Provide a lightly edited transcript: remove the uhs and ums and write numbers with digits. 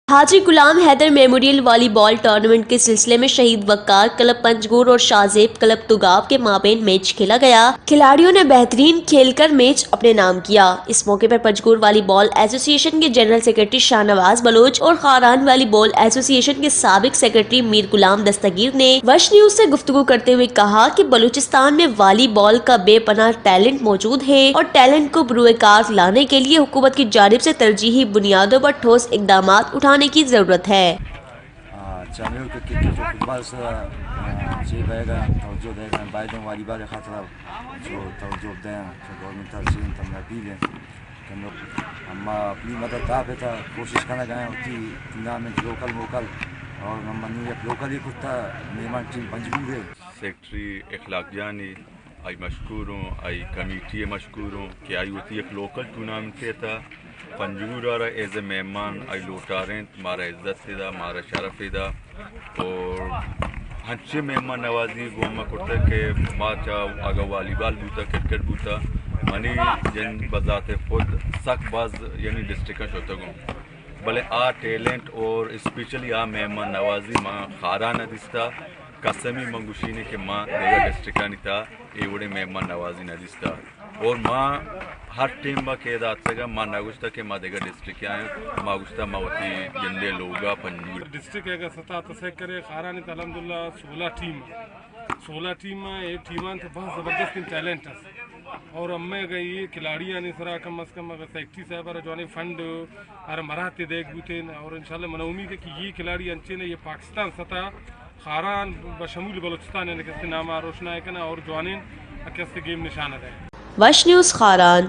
حاجی Ghulam Haider memorial والی بال tournament کے سلسلے میں شہید وقار کلب پنجگور اور شاہزیب کلب تگاو کے مابین میچ کھیلا گیا۔ کھلاڑیوں نے بہترین کھیل کر میچ اپنے نام کیا۔ اس موقع پر پنجگور والی بال ایسوسی ایشن کے جنرل سیکرٹری شاہ نواز بلوچ اور خاران والی بال ایسوسی ایشن کے سابق سیکرٹری میر غلام دستگیر نے وش نیوز سے گفتگو کرتے ہوئے کہا کہ بلوچستان میں والی بال کا بے پناہ ٹیلنٹ موجود ہے اور ٹیلنٹ کو بروئے کار لانے کے لیے حکومت کی جانب سے ترجیحی بنیادوں پر ٹھوس اقدامات اٹھانے کی ضرورت ہے۔ جامعہ کے فٹبال سے جی بھائی گا توجہ دے گا بائی دوں والی بال خاطر جو توجہ دیں جو گورنمنٹ ترسیم تم اپیل ہے کہ ہم اپنی مدد آپ تھا کوشش کرنا گئے ہوتی ٹورنامنٹ لوکل اور ہم منی لوکل ہی کتا مہمان ٹیم پنجگور ہے۔ سیکٹری اخلاق جانی آئی مشکور ہوں، آئی کمیٹی مشکور ہوں کہ آئی ہوتی ایک لوکل ٹورنامنٹ تھا پنجگور آ رہا ایز اے مہمان آئی لوٹا رہے ہمارا عزت سے دا ہمارا شرف دا اور ہنچے مہمان نوازی گوما کرتا کہ ماں چاہو آگا والی بال بوتا کرکٹ بوتا منی جن بذات خود سخت باز یعنی ڈسٹرکٹ ہوتا گوں بلے آ ٹیلنٹ اور اسپیشلی آ مہمان نوازی ماں خارانہ دستا قسمی منگوشینی کہ ماں دیگا ڈسٹرکانی تھا اے وڑے مہمان نوازی نہ دستا اور ماں ہر ٹیم با کے دات سگا ماں نگوشتا کہ ماں دیگا ڈسٹرک آئیں ماں گوشتا ماں ہوتی جندے لوگا پنجور ڈسٹرک اگر سطح تسیک کرے خارانی تا الحمدللہ 16 ٹیم یہ ٹیمان تو بہت زبردست ٹیلنٹ ہے اور ہمیں اگر یہ کھلاڑیاں نہیں سرا کم از کم اگر سیکٹری صاحب اور جوانی فنڈ ہر مراتے دیکھ بوتے اور انشاءاللہ من امید ہے کہ یہ کھلاڑی انچے نے یہ پاکستان سطح خاران بشمول بلوچستان یعنی کہ نام روشنا ہے کنا اور جوانین اکیسے گیم نشانہ ہے۔ وش نیوز خاران۔